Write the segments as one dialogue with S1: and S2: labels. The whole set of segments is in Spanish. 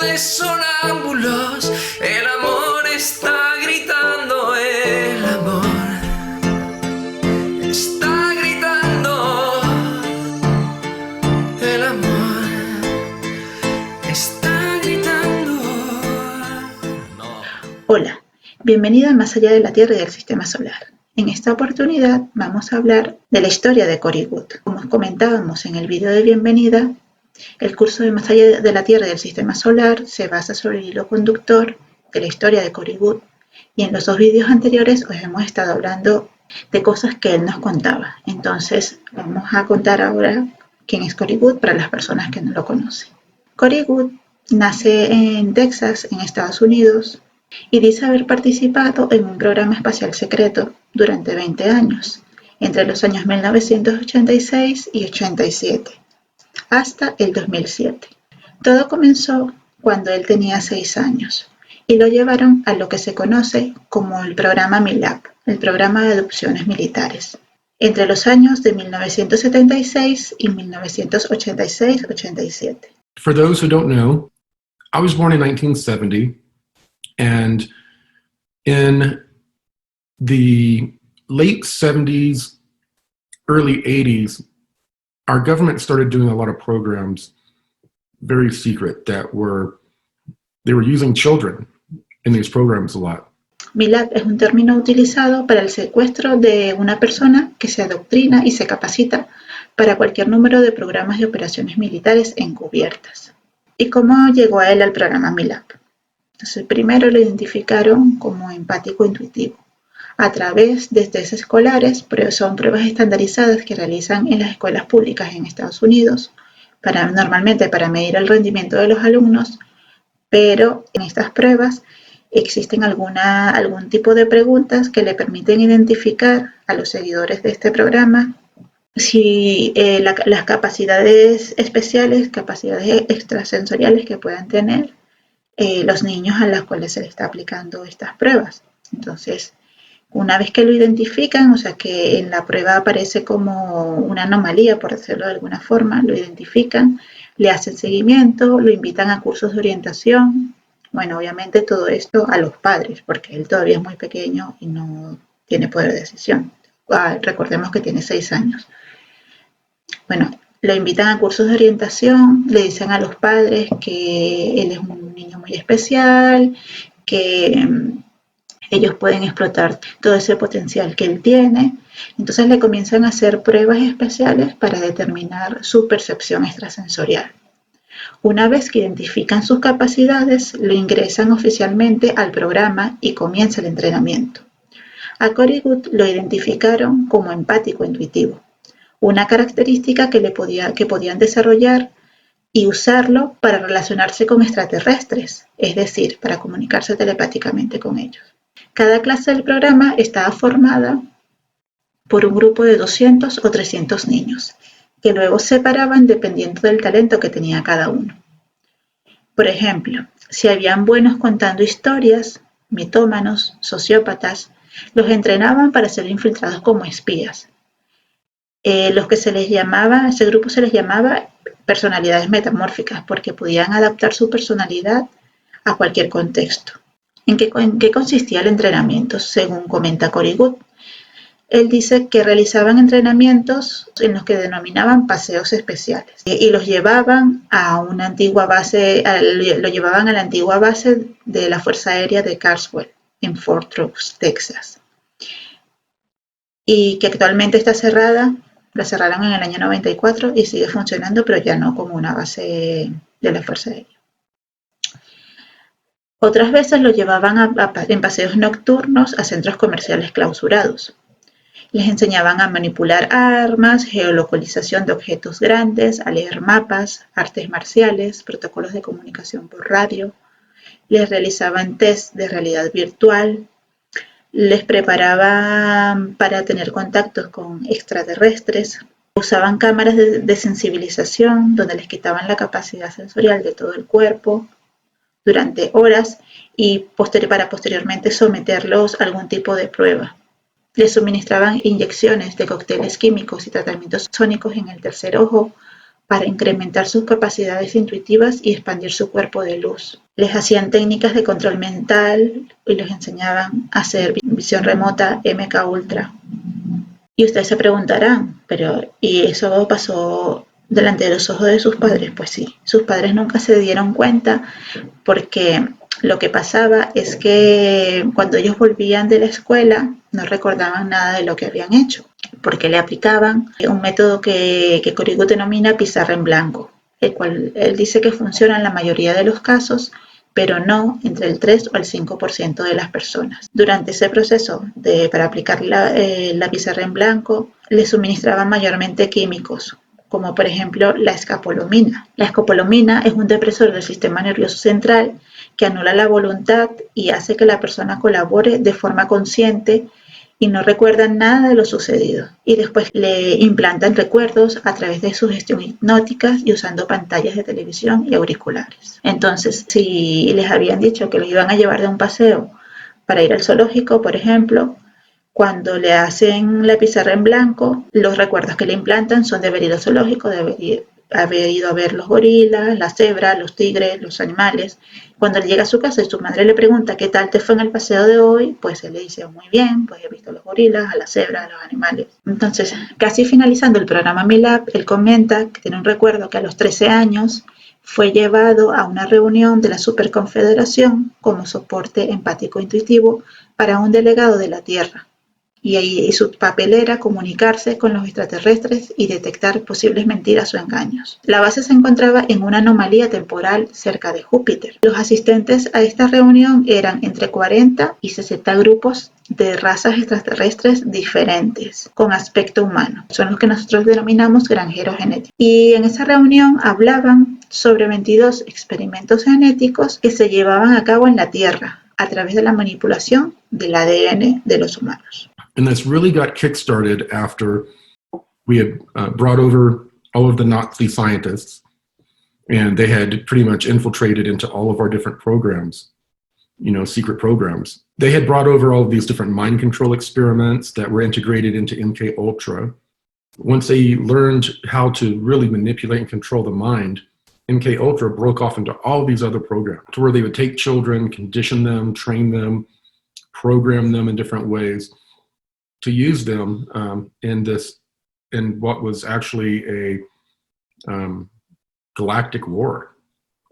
S1: de sonámbulos, el amor está gritando, el amor está gritando, el amor está gritando. No.
S2: Hola, bienvenida a Más allá de la Tierra y del Sistema Solar. En esta oportunidad vamos a hablar de la historia de Corey Goode. Como os comentábamos en el vídeo de bienvenida, el curso de Más allá de la Tierra y del Sistema Solar se basa sobre el hilo conductor de la historia de Corey Goode, y en los dos vídeos anteriores os hemos estado hablando de cosas que él nos contaba. Entonces vamos a contar ahora quién es Corey Goode para las personas que no lo conocen. Corey Goode nace en Texas, en Estados Unidos, y dice haber participado en un programa espacial secreto durante 20 años, entre los años 1986 y 87, hasta el 2007. Todo comenzó cuando él tenía 6 años y lo llevaron a lo que se conoce como el programa MILAB, el programa de adopciones militares, entre los años de 1976 y 1986-87.
S3: For those who don't know, I was born in 1970, and in the late 70s, early 80s, our government started doing a lot of programs, very secret, they were using children in these programs a lot.
S2: MILAB es un término utilizado para el secuestro de una persona que se adoctrina y se capacita para cualquier número de programas de operaciones militares encubiertas. ¿Y cómo llegó a él al programa MILAB? Entonces, primero lo identificaron como empático intuitivo a través de test escolares, pero son pruebas estandarizadas que realizan en las escuelas públicas en Estados Unidos, normalmente para medir el rendimiento de los alumnos, pero en estas pruebas existen algún tipo de preguntas que le permiten identificar a los seguidores de este programa si las capacidades especiales, capacidades extrasensoriales que puedan tener los niños a los cuales se les está aplicando estas pruebas. Entonces, una vez que lo identifican, o sea que en la prueba aparece como una anomalía, por decirlo de alguna forma, lo identifican, le hacen seguimiento, lo invitan a cursos de orientación. Bueno, obviamente todo esto a los padres, porque él todavía es muy pequeño y no tiene poder de decisión. Recordemos que tiene 6 años. Bueno, lo invitan a cursos de orientación, le dicen a los padres que él es un niño muy especial, que ellos pueden explotar todo ese potencial que él tiene. Entonces le comienzan a hacer pruebas especiales para determinar su percepción extrasensorial. Una vez que identifican sus capacidades, lo ingresan oficialmente al programa y comienza el entrenamiento. A Corey Goode lo identificaron como empático intuitivo, una característica que podían desarrollar y usarlo para relacionarse con extraterrestres, es decir, para comunicarse telepáticamente con ellos. Cada clase del programa estaba formada por un grupo de 200 o 300 niños, que luego separaban dependiendo del talento que tenía cada uno. Por ejemplo, si habían buenos contando historias, mitómanos, sociópatas, los entrenaban para ser infiltrados como espías. Ese grupo se les llamaba personalidades metamórficas, porque podían adaptar su personalidad a cualquier contexto. ¿En qué consistía el entrenamiento? Según comenta Corey Goode, él dice que realizaban entrenamientos en los que denominaban paseos especiales y los llevaban a la antigua base de la Fuerza Aérea de Carswell, en Fort Worth, Texas, y que actualmente está cerrada. La cerraron en el año 94 y sigue funcionando, pero ya no como una base de la Fuerza Aérea. Otras veces lo llevaban en paseos nocturnos a centros comerciales clausurados. Les enseñaban a manipular armas, geolocalización de objetos grandes, a leer mapas, artes marciales, protocolos de comunicación por radio. Les realizaban test de realidad virtual. Les preparaban para tener contactos con extraterrestres. Usaban cámaras de sensibilización donde les quitaban la capacidad sensorial de todo el cuerpo durante horas y para posteriormente someterlos a algún tipo de prueba. Les suministraban inyecciones de cócteles químicos y tratamientos sónicos en el tercer ojo para incrementar sus capacidades intuitivas y expandir su cuerpo de luz. Les hacían técnicas de control mental y les enseñaban a hacer visión remota MK Ultra. Y ustedes se preguntarán, pero ¿y eso pasó delante de los ojos de sus padres? Pues sí, sus padres nunca se dieron cuenta porque lo que pasaba es que cuando ellos volvían de la escuela no recordaban nada de lo que habían hecho, porque le aplicaban un método que Corey Goode denomina pizarra en blanco, el cual él dice que funciona en la mayoría de los casos, pero no entre el 3 o el 5% de las personas. Durante ese proceso para aplicar la pizarra en blanco, le suministraban mayormente químicos, como por ejemplo la escopolamina. La escopolamina es un depresor del sistema nervioso central que anula la voluntad y hace que la persona colabore de forma consciente y no recuerda nada de lo sucedido. Y después le implantan recuerdos a través de sugestión hipnótica y usando pantallas de televisión y auriculares. Entonces, si les habían dicho que los iban a llevar de un paseo para ir al zoológico, por ejemplo, cuando le hacen la pizarra en blanco, los recuerdos que le implantan son de haber ido al zoológico, de haber ido a ver los gorilas, las cebras, los tigres, los animales. Cuando él llega a su casa y su madre le pregunta ¿qué tal te fue en el paseo de hoy? Pues él le dice muy bien, pues he visto a los gorilas, a las cebras, a los animales. Entonces, casi finalizando el programa MILAB, él comenta que tiene un recuerdo que a los 13 años fue llevado a una reunión de la Superconfederación como soporte empático intuitivo para un delegado de la Tierra. Y su papel era comunicarse con los extraterrestres y detectar posibles mentiras o engaños. La base se encontraba en una anomalía temporal cerca de Júpiter. Los asistentes a esta reunión eran entre 40 y 60 grupos de razas extraterrestres diferentes, con aspecto humano. Son los que nosotros denominamos granjeros genéticos. Y en esa reunión hablaban sobre 22 experimentos genéticos que se llevaban a cabo en la Tierra a través de la manipulación del ADN de los humanos.
S3: And this really got kickstarted after we had brought over all of the Nazi scientists, and they had pretty much infiltrated into all of our different programs, secret programs. They had brought over all of these different mind control experiments that were integrated into MK Ultra. Once they learned how to really manipulate and control the mind, MK Ultra broke off into all these other programs to where they would take children, condition them, train them, program them in different ways to use them in what was actually a galactic war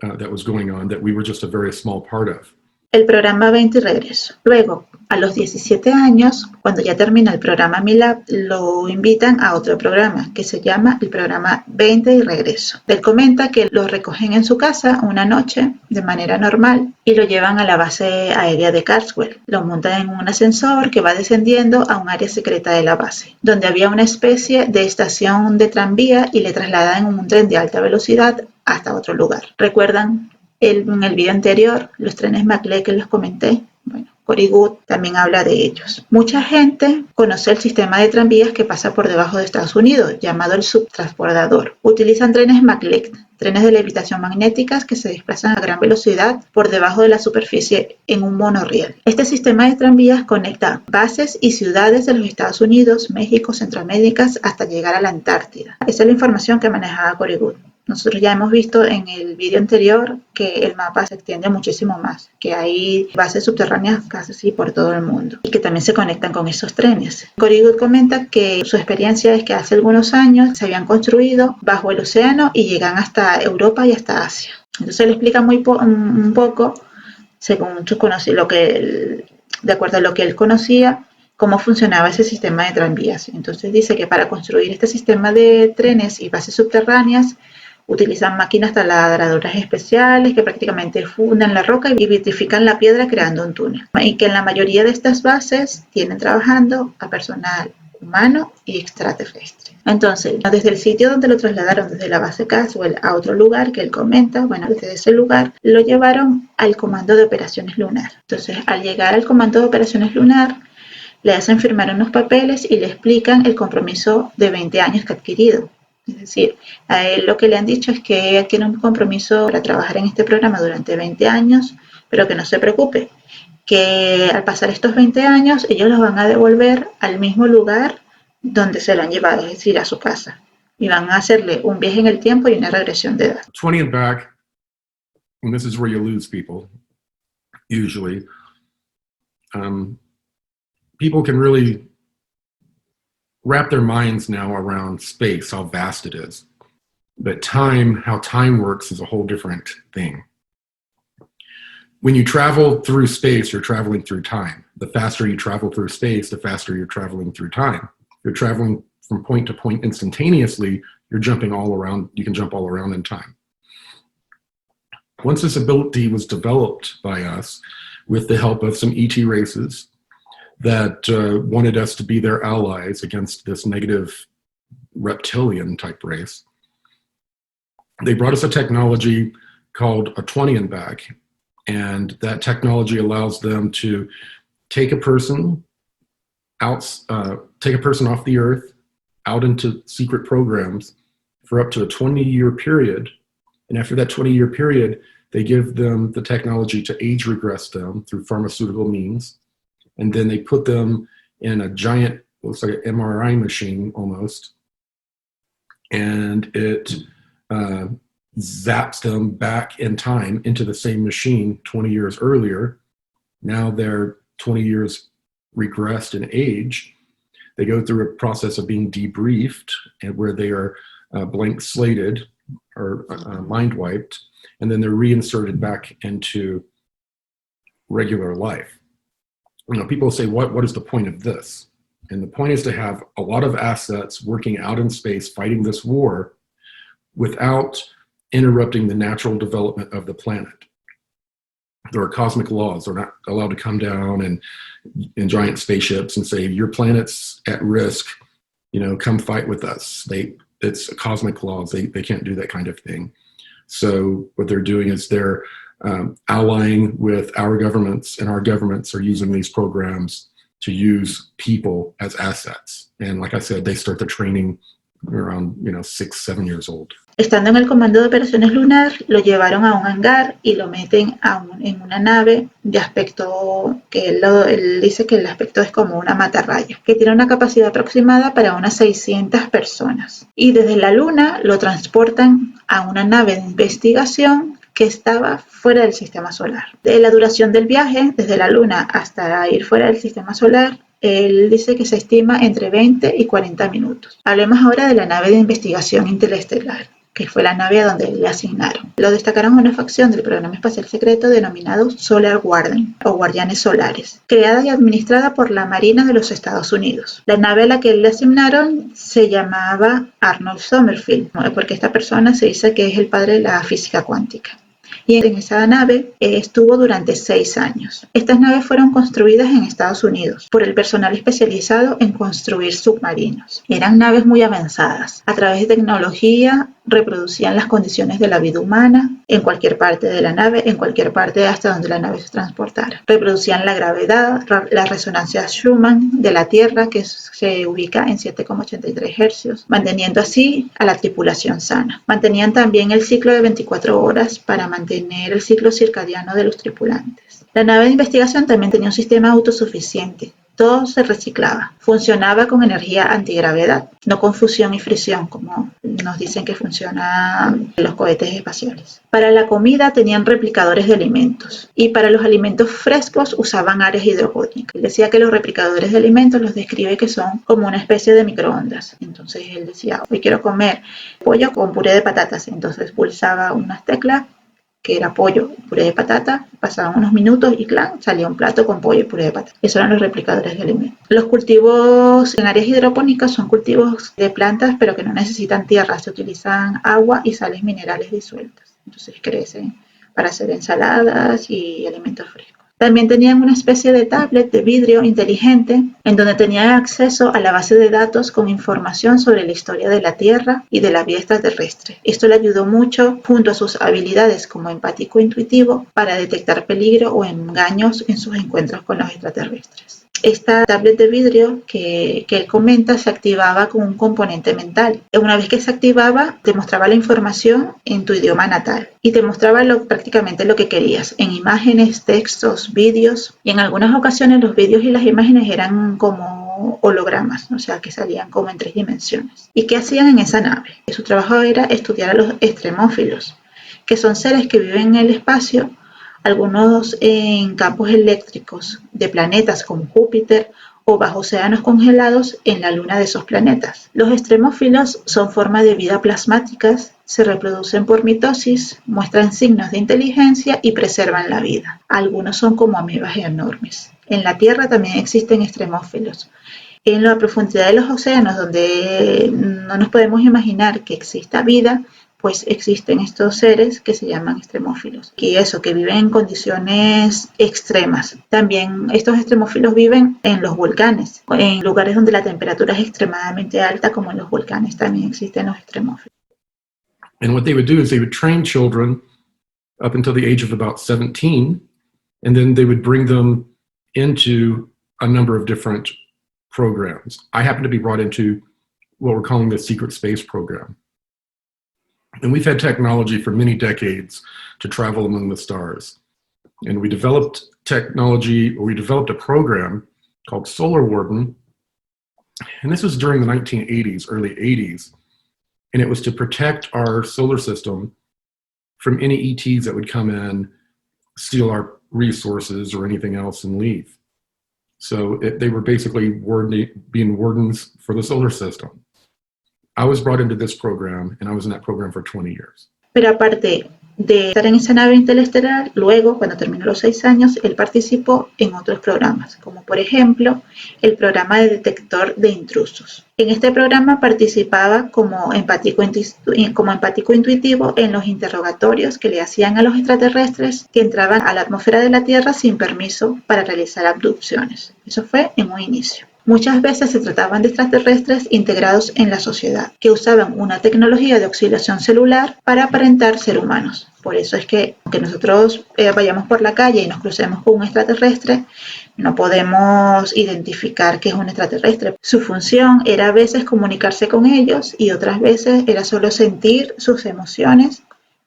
S3: that was going on that we were just a very small part of.
S2: El programa 20 y regreso. Luego, a los 17 años, cuando ya termina el programa MILAB, lo invitan a otro programa que se llama el programa 20 y regreso. Él comenta que lo recogen en su casa una noche de manera normal y lo llevan a la base aérea de Carswell. Lo montan en un ascensor que va descendiendo a un área secreta de la base, donde había una especie de estación de tranvía y le trasladan en un tren de alta velocidad hasta otro lugar. ¿Recuerdan en el video anterior los trenes maglev que les comenté? Bueno, Corey Goode también habla de ellos. Mucha gente conoce el sistema de tranvías que pasa por debajo de Estados Unidos, llamado el subtransbordador. Utilizan trenes maglev, trenes de levitación magnéticas que se desplazan a gran velocidad por debajo de la superficie en un monorriel. Este sistema de tranvías conecta bases y ciudades de los Estados Unidos, México, Centroamérica, hasta llegar a la Antártida. Esa es la información que manejaba Corey Goode. Nosotros ya hemos visto en el video anterior que el mapa se extiende muchísimo más, que hay bases subterráneas casi por todo el mundo y que también se conectan con esos trenes. Corey Goode comenta que su experiencia es que hace algunos años se habían construido bajo el océano y llegan hasta Europa y hasta Asia. Entonces le explica un poco, según de acuerdo a lo que él conocía, cómo funcionaba ese sistema de tranvías. Entonces dice que para construir este sistema de trenes y bases subterráneas utilizan máquinas taladradoras especiales que prácticamente funden la roca y vitrifican la piedra creando un túnel. Y que en la mayoría de estas bases tienen trabajando a personal humano y extraterrestre. Entonces, desde el sitio donde lo trasladaron, desde la base Caswell a otro lugar que él comenta, desde ese lugar lo llevaron al Comando de Operaciones Lunar. Entonces, al llegar al Comando de Operaciones Lunar, le hacen firmar unos papeles y le explican el compromiso de 20 años que ha adquirido. Es decir, a él lo que le han dicho es que tiene un compromiso para trabajar en este programa durante 20 años, pero que no se preocupe, que al pasar estos 20 años ellos los van a devolver al mismo lugar donde se lo han llevado, es decir, a su casa. y van a hacerle un viaje en el tiempo y una regresión de edad.
S3: 20 and back, and this is where you lose people, usually. People can really wrap their minds now around space, how vast it is. But time, how time works is a whole different thing. When you travel through space, you're traveling through time. The faster you travel through space, the faster you're traveling through time. You're traveling from point to point instantaneously, you're jumping all around, you can jump all around in time. Once this ability was developed by us with the help of some ET races that wanted us to be their allies against this negative reptilian type race, they brought us a technology called a 20 and back. And that technology allows them to take a person out, take a person off the earth, out into secret programs for up to a 20-year period. And after that 20-year period, they give them the technology to age regress them through pharmaceutical means. And then they put them in a giant, looks like an MRI machine almost. And it zaps them back in time into the same machine 20 years earlier. Now they're 20 years regressed in age. They go through a process of being debriefed, and where they are blank slated or mind wiped, and then they're reinserted back into regular life. You know, people say, what is the point of this? And the point is to have a lot of assets working out in space, fighting this war without interrupting the natural development of the planet. There are cosmic laws. They're not allowed to come down in giant spaceships and say, your planet's at risk, you know, come fight with us. It's cosmic laws. They can't do that kind of thing. So what they're doing is they're allying with our governments, and our governments are using these programs to use people as assets. And like I said, they start the training around 6, 7 years old.
S2: Estando en el Comando de Operaciones Lunar, lo llevaron a un hangar y lo meten en una nave de aspecto que él dice que el aspecto es como una matarraya, que tiene una capacidad aproximada para unas 600 personas. Y desde la Luna lo transportan a una nave de investigación que estaba fuera del sistema solar. De la duración del viaje, desde la Luna hasta ir fuera del sistema solar, él dice que se estima entre 20 y 40 minutos. Hablemos ahora de la nave de investigación interestelar, que fue la nave a donde le asignaron. Lo destacaron una facción del Programa Espacial Secreto denominado Solar Guardian, o Guardianes Solares, creada y administrada por la Marina de los Estados Unidos. La nave a la que le asignaron se llamaba Arnold Sommerfield, porque esta persona se dice que es el padre de la física cuántica. Y en esa nave estuvo durante 6 años. Estas naves fueron construidas en Estados Unidos por el personal especializado en construir submarinos. Eran naves muy avanzadas. A través de tecnología reproducían las condiciones de la vida humana en cualquier parte de la nave, en cualquier parte hasta donde la nave se transportara. Reproducían la gravedad, la resonancia Schumann de la Tierra, que se ubica en 7,83 Hz, manteniendo así a la tripulación sana. Mantenían también el ciclo de 24 horas para mantener el ciclo circadiano de los tripulantes. La nave de investigación también tenía un sistema autosuficiente. Todo se reciclaba. Funcionaba con energía antigravedad, no con fusión y fricción, como nos dicen que funcionan los cohetes espaciales. Para la comida tenían replicadores de alimentos, y para los alimentos frescos usaban áreas hidropónicas. Él decía que los replicadores de alimentos los describe que son como una especie de microondas. Entonces él decía, hoy quiero comer pollo con puré de patatas. Entonces pulsaba unas teclas, que era pollo y puré de patata, pasaban unos minutos y ¡clan!, salía un plato con pollo y puré de patata. Esos eran los replicadores de alimentos. Los cultivos en áreas hidropónicas son cultivos de plantas, pero que no necesitan tierra, se utilizan agua y sales minerales disueltas. Entonces crecen para hacer ensaladas y alimentos frescos. También tenían una especie de tablet de vidrio inteligente en donde tenían acceso a la base de datos con información sobre la historia de la Tierra y de la vida extraterrestre. Esto le ayudó mucho, junto a sus habilidades como empático e intuitivo, para detectar peligro o engaños en sus encuentros con los extraterrestres. Esta tablet de vidrio que él comenta se activaba con un componente mental. Una vez que se activaba, te mostraba la información en tu idioma natal y te mostraba prácticamente lo que querías, en imágenes, textos, vídeos, y en algunas ocasiones los vídeos y las imágenes eran como como hologramas, o sea, que salían como en 3 dimensiones. ¿Y qué hacían en esa nave? Su trabajo era estudiar a los extremófilos, que son seres que viven en el espacio, algunos en campos eléctricos de planetas como Júpiter o bajo océanos congelados en la luna de esos planetas. Los extremófilos son formas de vida plasmáticas, se reproducen por mitosis, muestran signos de inteligencia y preservan la vida. Algunos son como amebas enormes. En la Tierra también existen extremófilos. En la profundidad de los océanos, donde no nos podemos imaginar que exista vida, pues existen estos seres que se llaman extremófilos, y eso, que viven en condiciones extremas. También estos extremófilos viven en los volcanes, en lugares donde la temperatura es extremadamente alta, como en los volcanes también existen los extremófilos.
S3: And what they would do is they would train children up until the age of about 17, and then they would bring them into a number of different programs. I happen to be brought into what we're calling the secret space program. And we've had technology for many decades to travel among the stars. And we developed a program called Solar Warden. And this was during the 1980s, early 80s. And it was to protect our solar system from any ETs that would come in, steal our resources or anything else and leave. So they were basically being wardens for the solar system. I was brought into this program, and I was in that program for 20 years.
S2: Pero aparte de estar en esa nave interestelar, luego, cuando terminó los 6 años, él participó en otros programas, como por ejemplo el programa de detector de intrusos. En este programa participaba como empático intuitivo en los interrogatorios que le hacían a los extraterrestres que entraban a la atmósfera de la Tierra sin permiso para realizar abducciones. Eso fue en un inicio. Muchas veces se trataban de extraterrestres integrados en la sociedad, que usaban una tecnología de auxiliación celular para aparentar ser humanos. Por eso es que, aunque nosotros vayamos por la calle y nos crucemos con un extraterrestre, no podemos identificar que es un extraterrestre. Su función era a veces comunicarse con ellos y otras veces era solo sentir sus emociones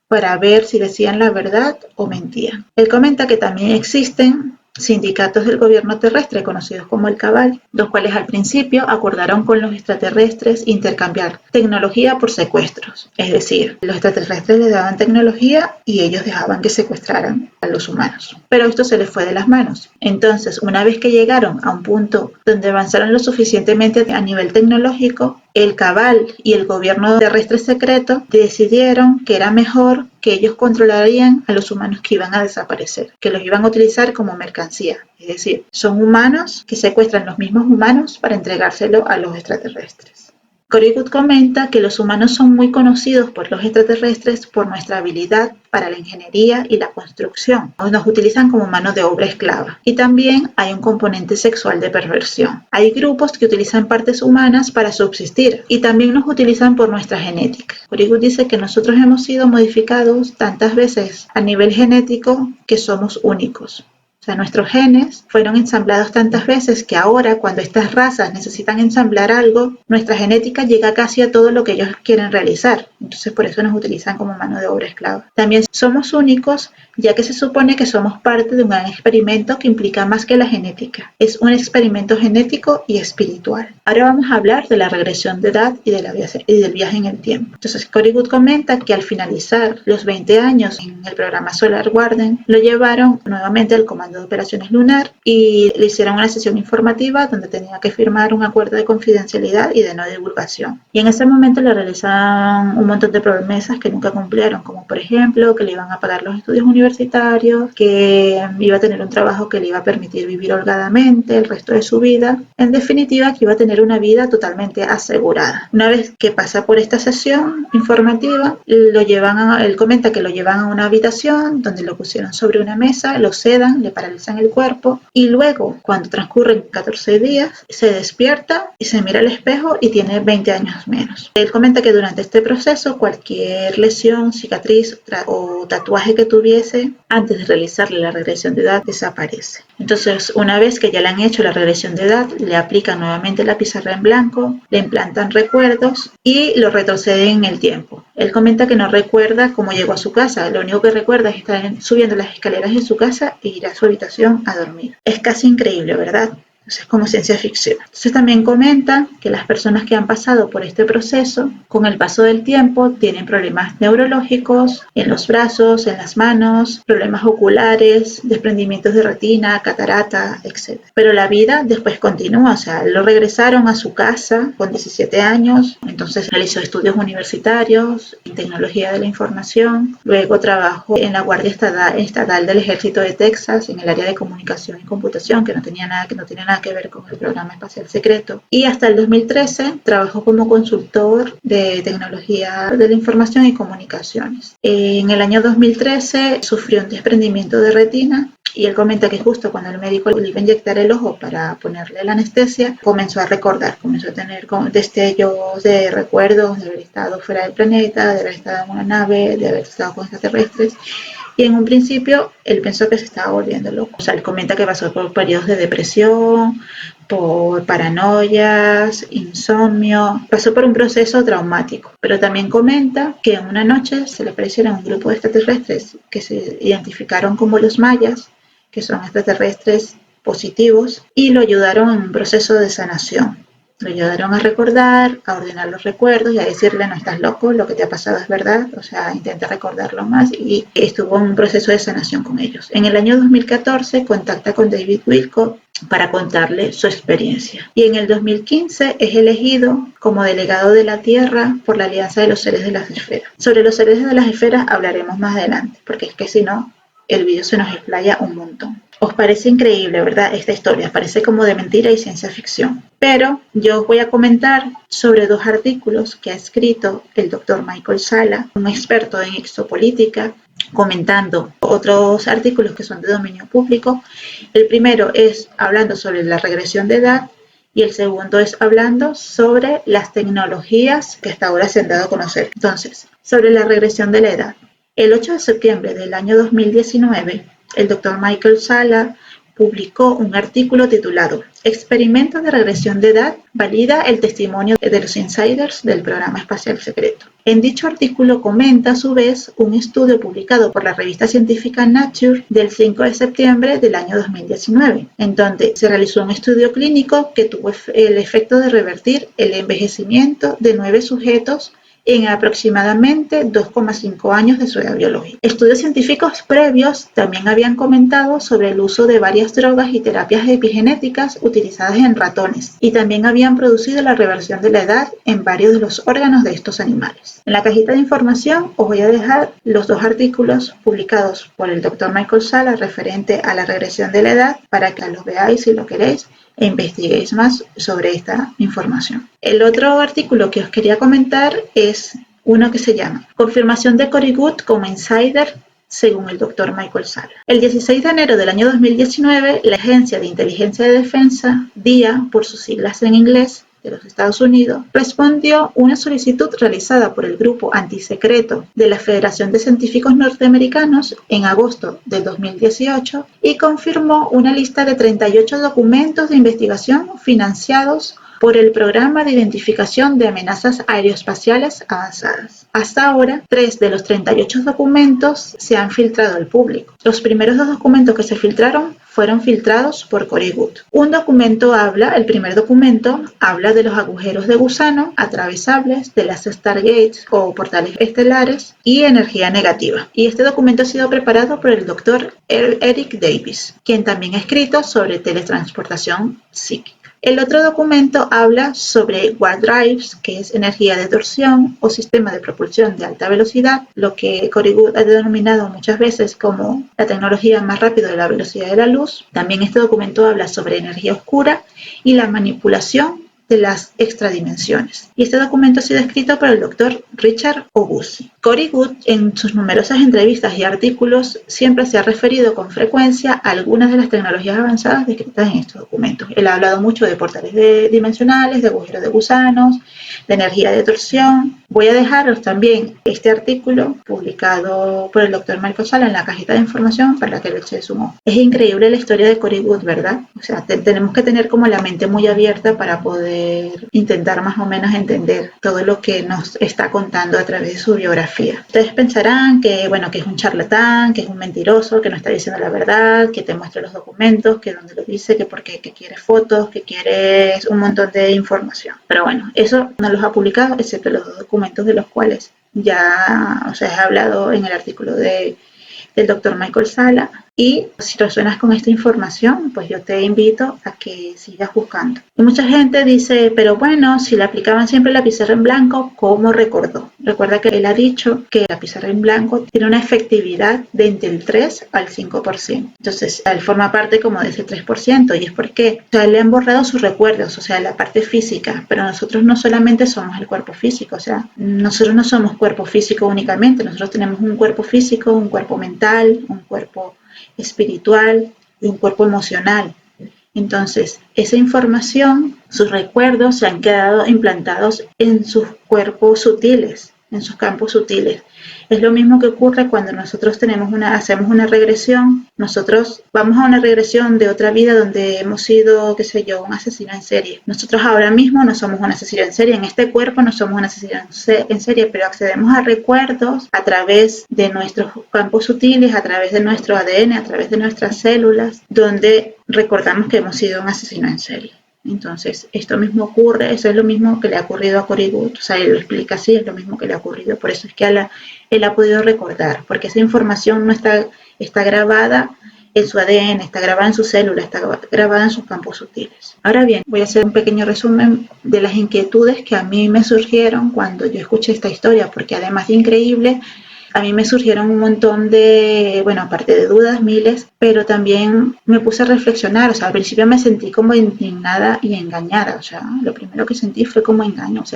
S2: para ver si decían la verdad o mentían. Él comenta que también existen sindicatos del gobierno terrestre conocidos como el Cabal, los cuales al principio acordaron con los extraterrestres intercambiar tecnología por secuestros. Es decir, los extraterrestres les daban tecnología y ellos dejaban que secuestraran a los humanos. Pero esto se les fue de las manos. Entonces, una vez que llegaron a un punto donde avanzaron lo suficientemente a nivel tecnológico, el Cabal y el gobierno terrestre secreto decidieron que era mejor que ellos controlarían a los humanos que iban a desaparecer, que los iban a utilizar como mercancía. Es decir, son humanos que secuestran los mismos humanos para entregárselo a los extraterrestres. Corey Goode comenta que los humanos son muy conocidos por los extraterrestres por nuestra habilidad para la ingeniería y la construcción. Nos utilizan como mano de obra esclava. Y también hay un componente sexual de perversión. Hay grupos que utilizan partes humanas para subsistir y también nos utilizan por nuestra genética. Corey Goode dice que nosotros hemos sido modificados tantas veces a nivel genético que somos únicos. O sea, nuestros genes fueron ensamblados tantas veces que ahora, cuando estas razas necesitan ensamblar algo, nuestra genética llega casi a todo lo que ellos quieren realizar. Entonces, por eso nos utilizan como mano de obra esclava. También somos únicos, ya que se supone que somos parte de un gran experimento que implica más que la genética. Es un experimento genético y espiritual. Ahora vamos a hablar de la regresión de edad y del viaje en el tiempo. Entonces, Corey Goode comenta que al finalizar los 20 años en el programa Solar Warden, lo llevaron nuevamente al comando de operaciones lunar y le hicieron una sesión informativa donde tenía que firmar un acuerdo de confidencialidad y de no divulgación. Y en ese momento le realizaban un montón de promesas que nunca cumplieron, como por ejemplo que le iban a pagar los estudios universitarios, que iba a tener un trabajo que le iba a permitir vivir holgadamente el resto de su vida. En definitiva, que iba a tener una vida totalmente asegurada. Una vez que pasa por esta sesión informativa, él comenta que lo llevan a una habitación donde lo pusieron sobre una mesa, lo sedan, le paralizan el cuerpo y luego, cuando transcurren 14 días, se despierta y se mira al espejo y tiene 20 años menos. Él comenta que durante este proceso cualquier lesión, cicatriz o tatuaje que tuviese antes de realizarle la regresión de edad desaparece. Entonces, una vez que ya le han hecho la regresión de edad, le aplican nuevamente la pizarra en blanco, le implantan recuerdos y lo retroceden en el tiempo. Él comenta que no recuerda cómo llegó a su casa, lo único que recuerda es estar subiendo las escaleras de su casa e ir a su habitación a dormir. Es casi increíble, ¿verdad? Entonces, como ciencia ficción. Entonces, también comenta que las personas que han pasado por este proceso, con el paso del tiempo, tienen problemas neurológicos en los brazos, en las manos, problemas oculares, desprendimientos de retina, catarata, etc. Pero la vida después continúa, o sea, lo regresaron a su casa con 17 años, entonces realizó estudios universitarios en tecnología de la información, luego trabajó en la Guardia Estatal del Ejército de Texas en el área de comunicación y computación, que no tiene nada que ver con el Programa Espacial Secreto, y hasta el 2013 trabajó como consultor de tecnología de la información y comunicaciones. En el año 2013 sufrió un desprendimiento de retina y él comenta que justo cuando el médico le iba a inyectar el ojo para ponerle la anestesia, comenzó a recordar, comenzó a tener destellos de recuerdos de haber estado fuera del planeta, de haber estado en una nave, de haber estado con extraterrestres. Y en un principio él pensó que se estaba volviendo loco. O sea, él comenta que pasó por periodos de depresión, por paranoias, insomnio, pasó por un proceso traumático. Pero también comenta que en una noche se le aparecieron un grupo de extraterrestres que se identificaron como los mayas, que son extraterrestres positivos, y lo ayudaron en un proceso de sanación. Lo ayudaron a recordar, a ordenar los recuerdos y a decirle: no estás loco, lo que te ha pasado es verdad, o sea, intenta recordarlo más, y estuvo en un proceso de sanación con ellos. En el año 2014 contacta con David Wilcock para contarle su experiencia. Y en el 2015 es elegido como delegado de la Tierra por la Alianza de los Seres de las Esferas. Sobre los seres de las esferas hablaremos más adelante, porque es que si no, el video se nos explaya un montón. Os parece increíble, ¿verdad? Esta historia parece como de mentira y ciencia ficción. Pero yo os voy a comentar sobre 2 artículos que ha escrito el doctor Michael Sala, un experto en exopolítica, comentando otros artículos que son de dominio público. El primero es hablando sobre la regresión de edad y el segundo es hablando sobre las tecnologías que hasta ahora se han dado a conocer. Entonces, sobre la regresión de la edad. El 8 de septiembre del año 2019, el doctor Michael Sala publicó un artículo titulado «Experimento de regresión de edad valida el testimonio de los insiders del Programa Espacial Secreto». En dicho artículo comenta a su vez un estudio publicado por la revista científica Nature del 5 de septiembre del año 2019, en donde se realizó un estudio clínico que tuvo el efecto de revertir el envejecimiento de 9 sujetos en aproximadamente 2,5 años de su edad biológica. Estudios científicos previos también habían comentado sobre el uso de varias drogas y terapias epigenéticas utilizadas en ratones, y también habían producido la reversión de la edad en varios de los órganos de estos animales. En la cajita de información os voy a dejar los 2 artículos publicados por el Dr. Michael Sala referente a la regresión de la edad para que los veáis si lo queréis e investiguéis más sobre esta información. El otro artículo que os quería comentar es uno que se llama «Confirmación de Corey Goode como insider según el Dr. Michael Sala». El 16 de enero del año 2019, la Agencia de Inteligencia de Defensa, DIA, por sus siglas en inglés, de los Estados Unidos, respondió una solicitud realizada por el Grupo Antisecreto de la Federación de Científicos Norteamericanos en agosto de 2018 y confirmó una lista de 38 documentos de investigación financiados por el Programa de Identificación de Amenazas Aeroespaciales Avanzadas. Hasta ahora, 3 de los 38 documentos se han filtrado al público. Los primeros 2 documentos que se filtraron fueron filtrados por Corey Goode. El primer documento habla de los agujeros de gusano atravesables de las Stargates o portales estelares y energía negativa. Y este documento ha sido preparado por el Dr. Eric Davis, quien también ha escrito sobre teletransportación psíquica. El otro documento habla sobre warp drives, que es energía de torsión o sistema de propulsión de alta velocidad, lo que Corey Goode ha denominado muchas veces como la tecnología más rápida de la velocidad de la luz. También este documento habla sobre energía oscura y la manipulación de las extradimensiones. Y este documento ha sido escrito por el Dr. Richard Obusi. Corey Goode, en sus numerosas entrevistas y artículos, siempre se ha referido con frecuencia a algunas de las tecnologías avanzadas descritas en estos documentos. Él ha hablado mucho de portales dimensionales, de agujeros de gusanos, de energía de torsión. Voy a dejaros también este artículo publicado por el Dr. Michael Sala en la cajita de información para que le echéis un ojo. Es increíble la historia de Corey Goode, ¿verdad? O sea, tenemos que tener como la mente muy abierta para poder poder intentar más o menos entender todo lo que nos está contando a través de su biografía. Ustedes pensarán que, bueno, que es un charlatán, que es un mentiroso, que no está diciendo la verdad, que te muestra los documentos, que donde lo dice, que porque que quiere fotos, que quiere un montón de información. Pero bueno, eso no los ha publicado, excepto los dos documentos de los cuales ya os he hablado en el artículo del doctor Michael Sala. Y si resuenas con esta información, pues yo te invito a que sigas buscando. Y mucha gente dice, pero bueno, si le aplicaban siempre la pizarra en blanco, ¿cómo recordó? Recuerda que él ha dicho que la pizarra en blanco tiene una efectividad de entre el 3 al 5%. Entonces, él forma parte como de ese 3%. ¿Y es porque? O sea, le han borrado sus recuerdos, o sea, la parte física. Pero nosotros no solamente somos el cuerpo físico, o sea, nosotros no somos cuerpo físico únicamente. Nosotros tenemos un cuerpo físico, un cuerpo mental, un cuerpo espiritual y un cuerpo emocional. Entonces, esa información, sus recuerdos se han quedado implantados en sus cuerpos sutiles, en sus campos sutiles. Es lo mismo que ocurre cuando nosotros hacemos una regresión. Nosotros vamos a una regresión de otra vida donde hemos sido, qué sé yo, un asesino en serie. Nosotros ahora mismo no somos un asesino en serie. En este cuerpo no somos un asesino en serie, pero accedemos a recuerdos a través de nuestros campos sutiles, a través de nuestro ADN, a través de nuestras células, donde recordamos que hemos sido un asesino en serie. Entonces, esto mismo ocurre, eso es lo mismo que le ha ocurrido a Corey Goode, o sea, él lo explica así, es lo mismo que le ha ocurrido, por eso es que él ha podido recordar, porque esa información no está grabada en su ADN, está grabada en sus células, está grabada en sus campos sutiles. Ahora bien, voy a hacer un pequeño resumen de las inquietudes que a mí me surgieron cuando yo escuché esta historia, porque además de increíble, a mí me surgieron un montón de, bueno, aparte de dudas, miles, pero también me puse a reflexionar. O sea, al principio me sentí como indignada y engañada. O sea, lo primero que sentí fue como engaño. O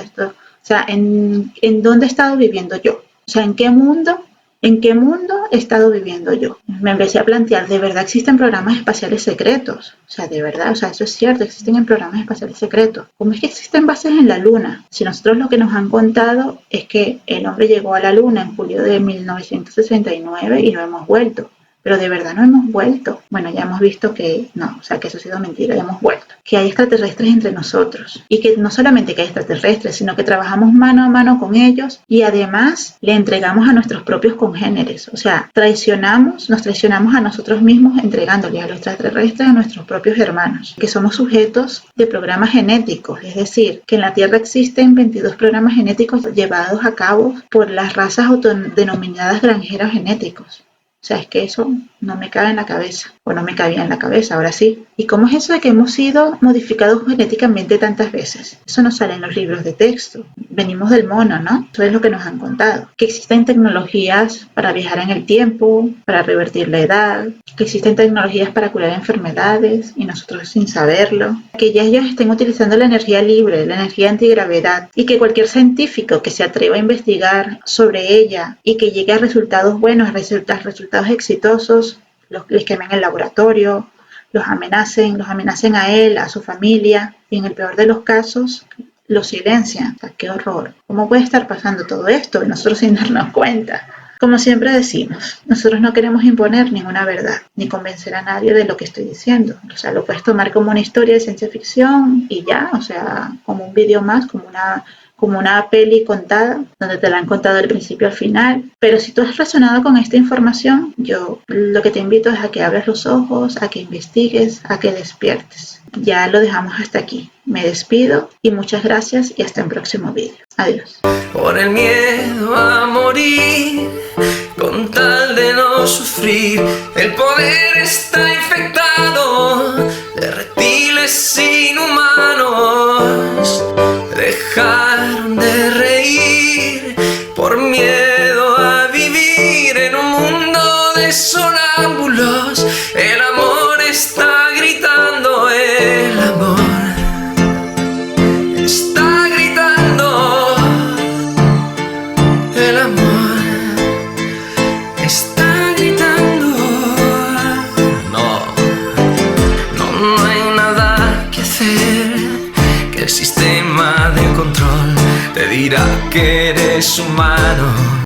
S2: sea, ¿en dónde he estado viviendo yo? O sea, ¿en qué mundo he estado viviendo yo? Me empecé a plantear, ¿de verdad existen programas espaciales secretos? O sea, de verdad, o sea, eso es cierto, existen programas espaciales secretos. ¿Cómo es que existen bases en la Luna? Si nosotros lo que nos han contado es que el hombre llegó a la Luna en julio de 1969 y no hemos vuelto. Pero de verdad no hemos vuelto. Bueno, ya hemos visto que no, o sea, que eso ha sido mentira, ya hemos vuelto. Que hay extraterrestres entre nosotros. Y que no solamente que hay extraterrestres, sino que trabajamos mano a mano con ellos y además le entregamos a nuestros propios congéneres. O sea, nos traicionamos a nosotros mismos entregándole a los extraterrestres a nuestros propios hermanos. Que somos sujetos de programas genéticos. Es decir, que en la Tierra existen 22 programas genéticos llevados a cabo por las razas autodenominadas granjeros genéticos. O sea, es que eso no me cabe en la cabeza, o no me cabía en la cabeza, ahora sí. ¿Y cómo es eso de que hemos sido modificados genéticamente tantas veces? Eso no sale en los libros de texto. Venimos del mono, ¿no? Eso es lo que nos han contado. Que existen tecnologías para viajar en el tiempo, para revertir la edad, que existen tecnologías para curar enfermedades, y nosotros sin saberlo. Que ya ellos estén utilizando la energía libre, la energía antigravedad, y que cualquier científico que se atreva a investigar sobre ella y que llegue a resultados buenos, a resultados exitosos, les quemen el laboratorio, los amenacen a él, a su familia, y en el peor de los casos, los silencian. O sea, ¡qué horror! ¿Cómo puede estar pasando todo esto y nosotros sin darnos cuenta? Como siempre decimos, nosotros no queremos imponer ninguna verdad, ni convencer a nadie de lo que estoy diciendo. O sea, lo puedes tomar como una historia de ciencia ficción y ya, o sea, como un vídeo más, como una peli contada, donde te la han contado del principio al final. Pero si tú has razonado con esta información, yo lo que te invito es a que abras los ojos, a que investigues, a que despiertes. Ya lo dejamos hasta aquí. Me despido y muchas gracias y hasta el próximo vídeo. Adiós.
S1: Por el miedo a morir, con tal de no sufrir, el poder está infectado de reptiles inhumanos. Dejaron de reír por miedo a vivir en un mundo de sonámbulos. El amor está gritando, el amor está gritando, el amor está gritando. No hay nada que hacer, que el sistema de control te dirá que eres humano.